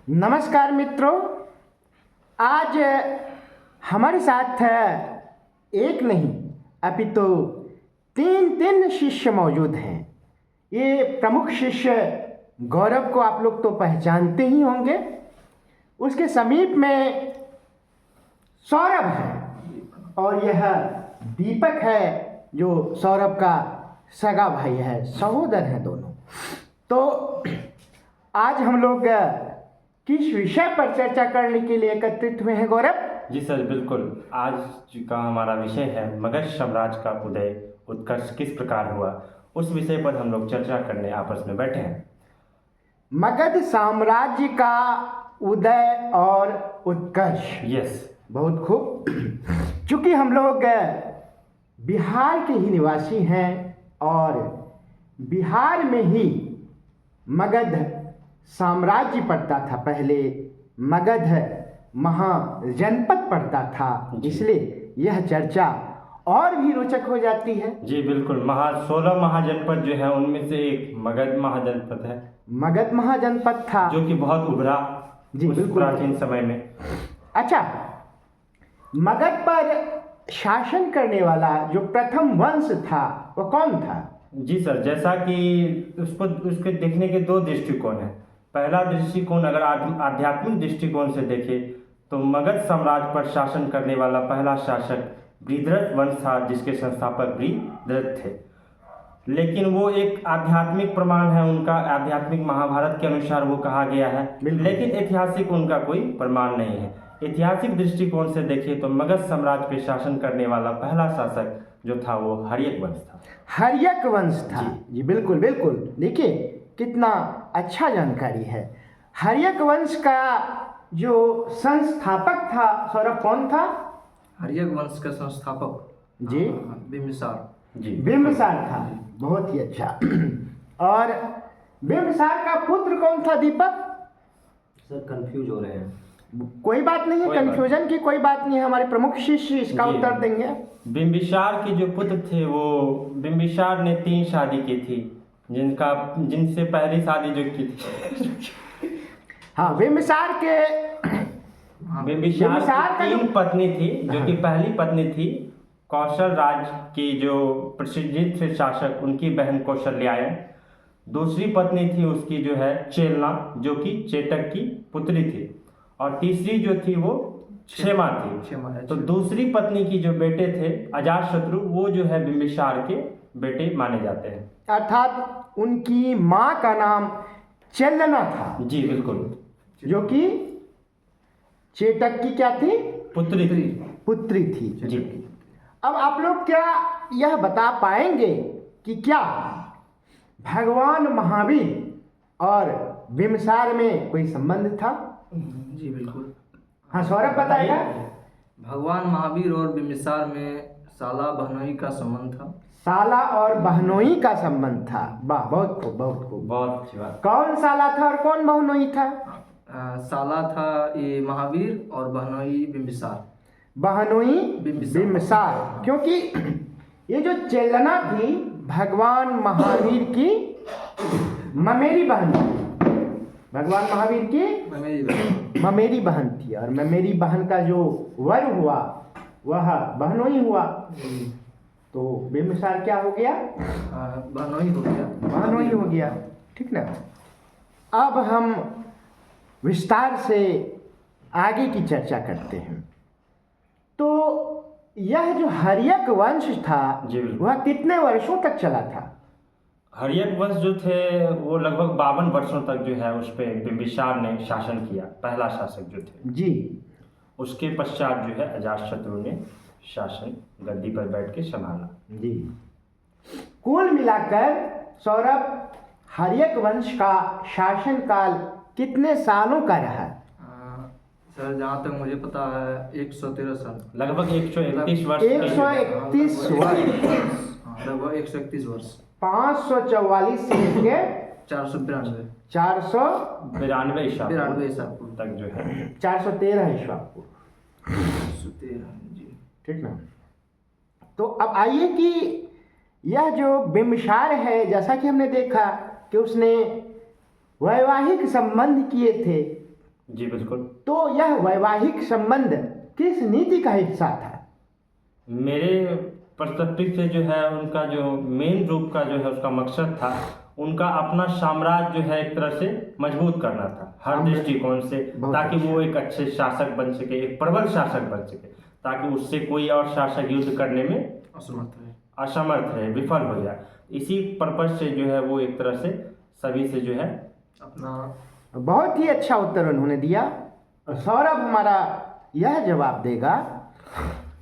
नमस्कार मित्रों। आज हमारे साथ एक नहीं अपितु तीन शिष्य मौजूद हैं। ये प्रमुख शिष्य गौरव को आप लोग तो पहचानते ही होंगे। उसके समीप में सौरभ है और यह दीपक है जो सौरभ का सगा भाई है, सहोदर हैं दोनों। तो आज हम लोग किस विषय पर चर्चा करने के लिए एकत्रित हुए हैं गौरव? जी सर, बिल्कुल। आज का हमारा विषय है मगध साम्राज्य का उदय उत्कर्ष किस प्रकार हुआ, उस विषय पर हम लोग चर्चा करने आपस में बैठे हैं। मगध साम्राज्य का उदय और उत्कर्ष। यस, बहुत खूब। चूंकि हम लोग बिहार के ही निवासी हैं और बिहार में ही मगध साम्राज्य पड़ता था, पहले मगध महाजनपद पड़ता था, इसलिए यह चर्चा और भी रोचक हो जाती है। जी बिल्कुल। 16 महाजनपद जो है उनमें से एक मगध महाजनपद है। मगध महाजनपद था जो कि बहुत उभरा जी, उस बिल्कुल प्राचीन समय में। अच्छा, मगध पर शासन करने वाला जो प्रथम वंश था वो कौन था? जी सर, जैसा कि उसके देखने के दो दृष्टिकोण हैं। पहला दृष्टिकोण अगर आध्यात्मिक दृष्टिकोण से देखें तो मगध साम्राज्य पर शासन करने वाला पहला शासक बृहद्रथ वंश था, जिसके संस्थापक बृहद्रथ थे। लेकिन वो एक आध्यात्मिक प्रमाण है उनका, आध्यात्मिक महाभारत के अनुसार वो कहा गया है, लेकिन ऐतिहासिक उनका कोई प्रमाण नहीं है। ऐतिहासिक दृष्टिकोण से देखें तो मगध साम्राज्य पर शासन करने वाला पहला शासक जो था वो हर्यक वंश था। हर्यक वंश था जी, बिल्कुल बिल्कुल। देखिए कितना अच्छा जानकारी है। हर्यक वंश का जो संस्थापक था सौरभ कौन था? हर्यक वंश का संस्थापक जी बिम्बिसार जी, बिम्बिसार था। बहुत ही अच्छा। और बिम्बिसार का पुत्र कौन था दीपक? सर कंफ्यूज हो रहे हैं। कोई बात नहीं है, कंफ्यूजन की कोई बात नहीं है, हमारे प्रमुख शिष्य इसका उत्तर देंगे। बिम्बिसार के जो पुत्र थे वो बिम्बिसार ने 3 शादी की थी, जिनसे पहली शादी जो की थी हाँ, बिम्बिसार के बिम्बिसार की 3 पत्नी थी, जो कि पहली पत्नी थी कौशल राज की जो प्रसिद्ध थे शासक, उनकी बहन कौशल्यायन। दूसरी पत्नी थी उसकी जो है चेलना, जो कि चेटक की पुत्री थी। और तीसरी जो थी वो क्षेमा थी। तो दूसरी पत्नी की जो बेटे थे अजातशत्रु, वो जो है बिम्बिसार के बेटे माने जाते हैं। अर्थात उनकी माँ का नाम चेलना था। जी बिल्कुल। जो कि चेटक की क्या थी? पुत्री थी जी। अब आप लोग क्या यह बता पाएंगे कि क्या भगवान महावीर और बिम्बिसार में कोई संबंध था? जी बिल्कुल। हाँ, सौरभ बताएगा। भगवान महावीर और बिम्बिसार में साला बहनोई का संबंध था। साला और बहनोई का संबंध था। वाह, बहुत खूब बहुत खूब। बहुत अच्छी बात। कौन साला था और कौन बहनोई था? साला था ये महावीर और बहनोई बिम्बिसार। बहनोई बिम्बिसार, क्योंकि ये जो चेलना थी भगवान महावीर की ममेरी बहन थी। भगवान महावीर की ममेरी बहन थी और ममेरी बहन का जो वर हुआ वह बहनोई हुआ। तो बिम्बिसार क्या हो गया? बहनोई हो गया। बहनोई हो गया, ठीक ना। अब हम विस्तार से आगे की चर्चा करते हैं। तो यह जो हर्यक वंश था वह कितने वर्षों तक चला था? हर्यक वंश जो थे वो लगभग 52 वर्षों तक जो है उस पर बिम्बिसार ने शासन किया, पहला शासक जो थे जी। उसके पश्चात जो है अजातशत्रु ने शासन गद्दी पर बैठ के संभाला। जी। कुल मिलाकर सौरभ, हर्यक वंश का शासन काल कितने सालों का रहा? सर जहाँ तक मुझे पता है 113 साल, लगभग 131 वर्ष। 131 वर्ष, लगभग 131 वर्ष। 544 से लेके 492 492 ईसा पूर्व तक जो है 413 ईसा पूर्व। 113 जी, ठीक ना। तो अब आइए कि यह जो बिम्बिसार है, जैसा कि हमने देखा कि उसने वैवाहिक संबंध किए थे जी बिल्कुल। तो यह वैवाहिक संबंध किस नीति का हिस्सा था? मेरे पर्सपेक्टिव से जो है उनका जो मेन रूप का जो है उसका मकसद था, उनका अपना साम्राज्य जो है एक तरह से मजबूत करना था हर दृष्टिकोण से, बहुत ताकि वो एक अच्छे शासक बन सके, एक प्रबल शासक बन सके, ताकि उससे कोई और शासक युद्ध करने में असमर्थ रहे, विफल हो जाए। इसी पर्पज से जो है वो एक तरह से सभी से जो है अपना बहुत ही अच्छा उत्तर उन्होंने दिया। और सौरभ हमारा यह जवाब देगा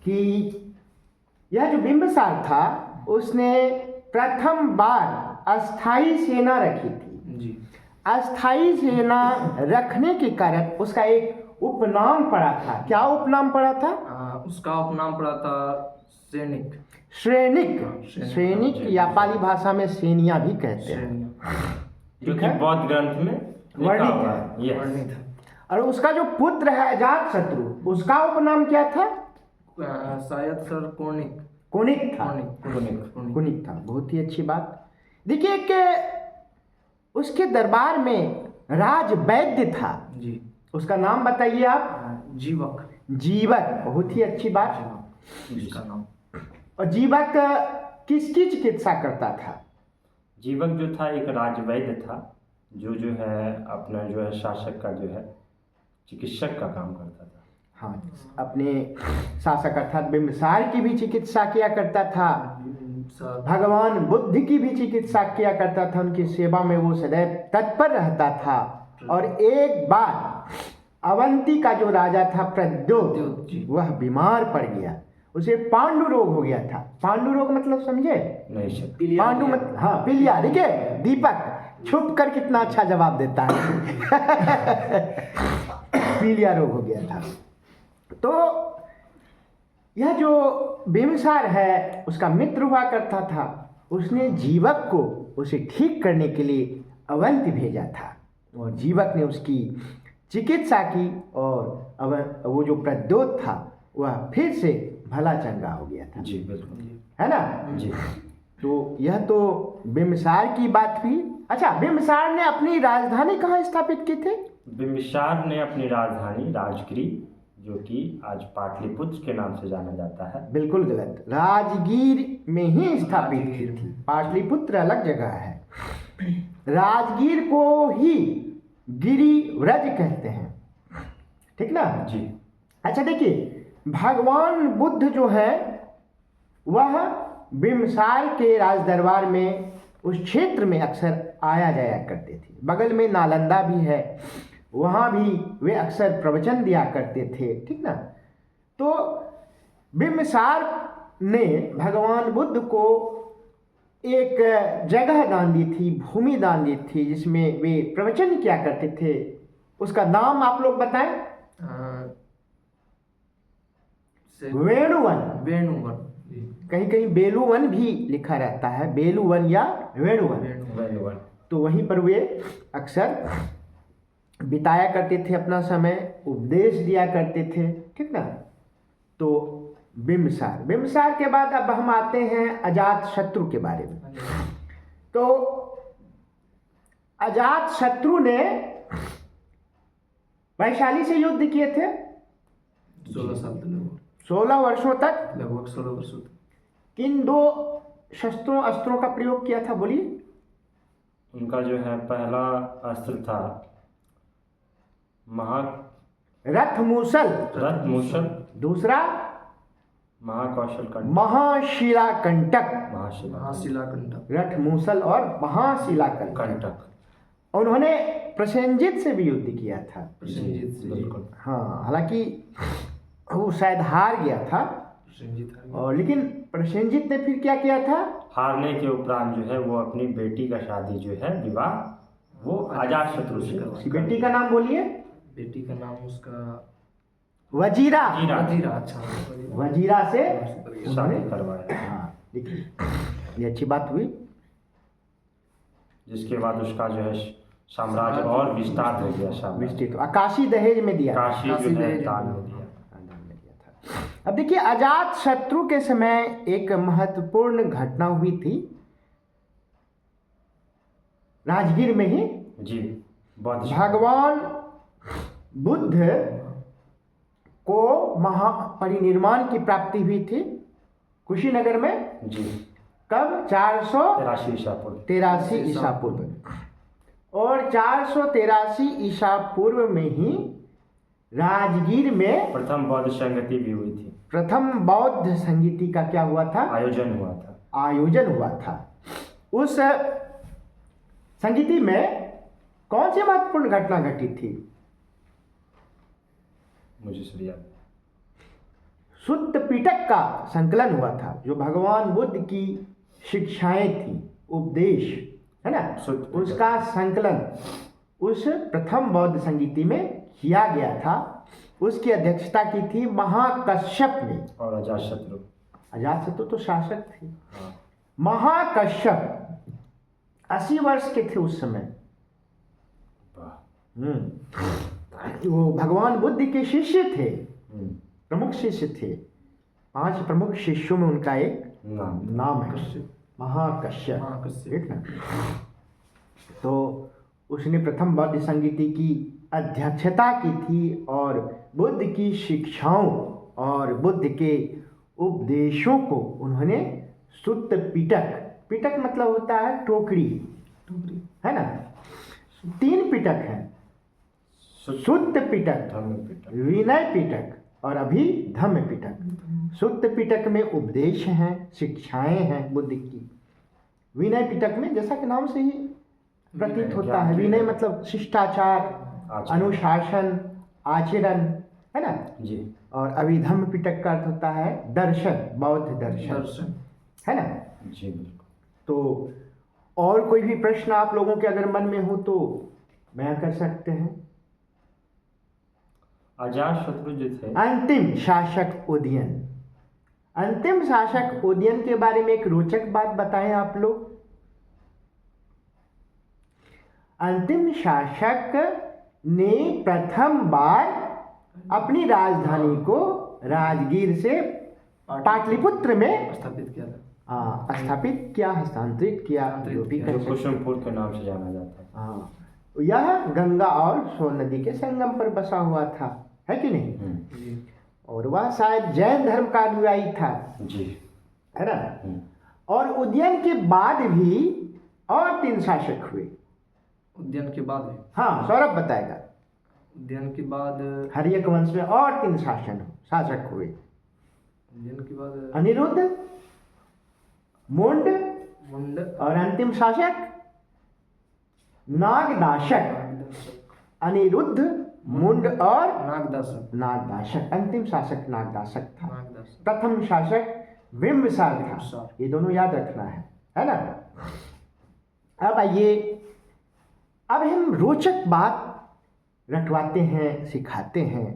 कि यह जो बिंबिसार था उसने प्रथम बार अस्थाई सेना रखी थी। जी अस्थाई सेना रखने के कारण उसका एक उपनाम पड़ा था। क्या उपनाम पड़ा था? उसका उपनाम पड़ा था सैनिक। श्रेनिक। श्रेनिक जी, या पाली भाषा में सेनिया भी कहते हैं। जो ठीक कि है? बौद्ध ग्रंथ में लिखा वर्णित हुआ है। है। Yes। वर्णित है। और उसका जो पुत्र है अजात शत्रु, उसका उपनाम क्या था? शायद सर कोनिक कुनिक था। कोनिक कुनिक था। बहुत ही अच्छी बात। देखिए कि उसके दरबार में राज वैद्य था, जी उसका नाम बताइए आप। जीवक जीवक। बहुत ही अच्छी बात। इसका नाम। और जीवक किसकी चिकित्सा करता था? जीवक जो था एक राजवैद्य था, जो है अपना जो है शासक का जो है चिकित्सक का काम करता था। हाँ, अपने शासक अर्थात बिंबिसार की भी चिकित्सा किया करता था, भगवान बुद्ध की भी चिकित्सा किया करता था, उनकी सेवा में वो सदैव तत्पर रहता था। और एक बार अवंती का जो राजा था प्रद्योत, वह बीमार पड़ गया, उसे पांडु रोग हो गया था। पांडु रोग मतलब समझे? नहीं सर। पांडु मत, हाँ पीलिया। देखिए दीपक छुप कर कितना अच्छा जवाब देता है। पीलिया रोग हो गया था। तो यह जो बिंबिसार है उसका मित्र हुआ करता था, उसने जीवक को उसे ठीक करने के लिए अवंती भेजा था, और जीवक ने उसकी चिकित्सा की, और वो जो प्रद्योत था वह फिर से भला चंगा हो गया था। जी बिल्कुल। है ना? जी। तो यह तो बिंबिसार की बात हुई। अच्छा, बिंबिसार ने अपनी राजधानी कहाँ स्थापित की थी? बिंबिसार ने अपनी राजधानी राजगिरी, जो कि आज पाटलिपुत्र के नाम से जाना जाता है। बिल्कुल गलत। राजगीर में ही स्थापित की थी। पाटलिपुत्र अलग जगह है। राजगीर को ही गिरिव्रज कहते हैं। ठीक ना? जी। अच्छा देखिए, भगवान बुद्ध जो है वह बिंबिसार के राज दरबार में उस क्षेत्र में अक्सर आया जाया करते थे। बगल में नालंदा भी है, वहाँ भी वे अक्सर प्रवचन दिया करते थे। ठीक ना? तो बिंबिसार ने भगवान बुद्ध को एक जगह दान दी थी, भूमि दान दी थी, जिसमें वे प्रवचन किया करते थे। उसका नाम आप लोग बताएं। वेणुवन। वेणुवन। कहीं कहीं बेलुवन भी लिखा रहता है, बेलुवन या वेणुवन। तो वहीं पर वे अक्सर बिताया करते थे अपना समय, उपदेश दिया करते थे। ठीक ना? तो बिंबिसार के बाद अब हम आते हैं अजात शत्रु के बारे में। तो अजात शत्रु ने वैशाली से युद्ध किए थे 16 साल तक लगभग 16 वर्षों तक। 16 वर्षों तक। किन दो अस्त्रों का प्रयोग किया था, बोलिए? उनका जो है पहला अस्त्र था रथमूसल। दूसरा महाशिलाकंटक। महाशिलाकंटक। रथमूसल और महाशिलाकंटक। उन्होंने प्रसेनजित से भी युद्ध किया था। प्रसेनजित से। बिल्कुल। हाँ, हालांकि वो शायद हार गया था, और लेकिन प्रसेनजित ने फिर क्या किया था? हारने के उपरांत जो है वो अपनी बेटी का शादी जो है विवाह वो अजातशत्रु से। उसकी बेटी का नाम बोलिए। बेटी का नाम उसका वजीरा। अच्छा, वजीरा से शादी करवाया। हाँ, देखिए ये अच्छी बात हुई। जिसके बाद उसका जो है साम्राज्य और विस्तार हो गया। विस्तृत आकाशी दहेज में दिया, काशी जो है दान में दिया। अब देखिए, अजात शत्रु के समय एक महत्वपूर्ण घटना हुई थी राजगीर में ही। जी। भगवान बुद्ध को महापरिनिर्वाण की प्राप्ति हुई थी कुशीनगर में। जी। कब? 483 83 ईसा पूर्व। ईसा पूर्व। और 483 ईसा पूर्व में ही राजगीर में प्रथम बौद्ध संगति भी हुई थी। प्रथम बौद्ध संगीति का क्या हुआ था? आयोजन हुआ था। उस संगीति में कौन सी महत्वपूर्ण घटना घटी थी? मुझे सर याद। सुत्त पिटक का संकलन हुआ था, जो भगवान बुद्ध की शिक्षाएं थी, उपदेश है ना, उसका संकलन उस प्रथम बौद्ध संगीति में किया गया था। उसकी अध्यक्षता की थी महाकश्यप ने। और अजातशत्रु। अजातशत्रु तो शासक थे। हाँ। महाकश्यप 80 वर्ष के थे उस समय। वो भगवान बुद्ध के शिष्य थे, प्रमुख शिष्य थे। 5 प्रमुख शिष्यों में उनका एक नाम है, महाकश्यप। ठीक ना? तो उसने प्रथम बौद्ध संगीति की अध्यक्षता की थी और बुद्ध की शिक्षाओं और बुद्ध के उपदेशों को उन्होंने सुत्त पिटक, पिटक मतलब होता है टोकरी, है ना? 3 पिटक हैं, सुत्त पिटक, विनय पिटक और अभी धम्म पिटक। सुत्त पिटक में उपदेश हैं, शिक्षाएं हैं बुद्ध की। विनय पिटक में जैसा कि नाम से ही प्रतीत होता है, विनय मतलब शिष्टाचार, अनुशासन, आचरण, है ना जी। और अभिधम्म पिटक का अर्थ होता है दर्शन, बौद्ध दर्शन, है ना जी। बिल्कुल। तो और कोई भी प्रश्न आप लोगों के अगर मन में हो तो बयां कर सकते हैं। अजातशत्रु जो थे, अंतिम शासक उदयन। अंतिम शासक उदयन के बारे में एक रोचक बात बताएं आप लोग। अंतिम शासक ने प्रथम बार अपनी राजधानी को राजगीर से पाटलिपुत्र में स्थापित किया था। स्थापित किया, हस्तांतरित किया, जो भी जो कुसुमपुर के नाम से जाना जाता है। यह गंगा और सोन नदी के संगम पर बसा हुआ था, है कि नहीं? और वह शायद जैन धर्म का अनुयायी था जी, है ना? और उदयन के बाद भी और 3 शासक हुए। उदयन के बाद है। हाँ, सौरभ बताएगा। उदयन के बाद हर्यक वंश में और 3 शासक हुए। उदयन के बाद अनिरुद्ध, मुंड मुंड और अंतिम शासक नागदाशक। अनिरुद्ध, मुंड और नागदाशक। अंतिम शासक नागदाशक था। प्रथम शासक बिंबिसार था। ये दोनों याद रखना है ना? अब आइए, अब हम रोचक बात रटवाते हैं, सिखाते हैं।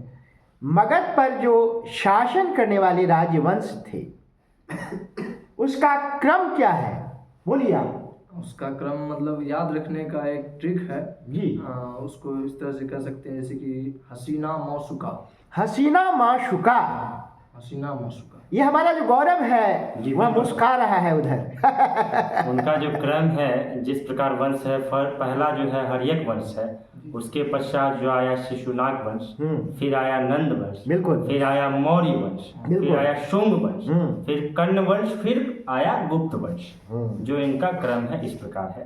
मगध पर जो शासन करने वाले राजवंश थे उसका क्रम क्या है? बोलिए आप। उसका क्रम मतलब याद रखने का एक ट्रिक है जी। उसको इस तरह से कह सकते हैं, जैसे कि हसीना मौसुका। हसीना माशुका। हसीना मौसुका। ये हमारा जो गौरव है वह मुस्कुरा रहा है उधर। उनका जो क्रम है, जिस प्रकार वंश है, पहला जो है हर्यक वंश है, उसके पश्चात जो आया शिशुनाग वंश, फिर आया नंद वंश, बिल्कुल, फिर आया मौर्य वंश, फिर आया शुंग वंश, फिर कर्ण वंश, फिर आया गुप्त वंश। जो इनका क्रम है इस प्रकार है।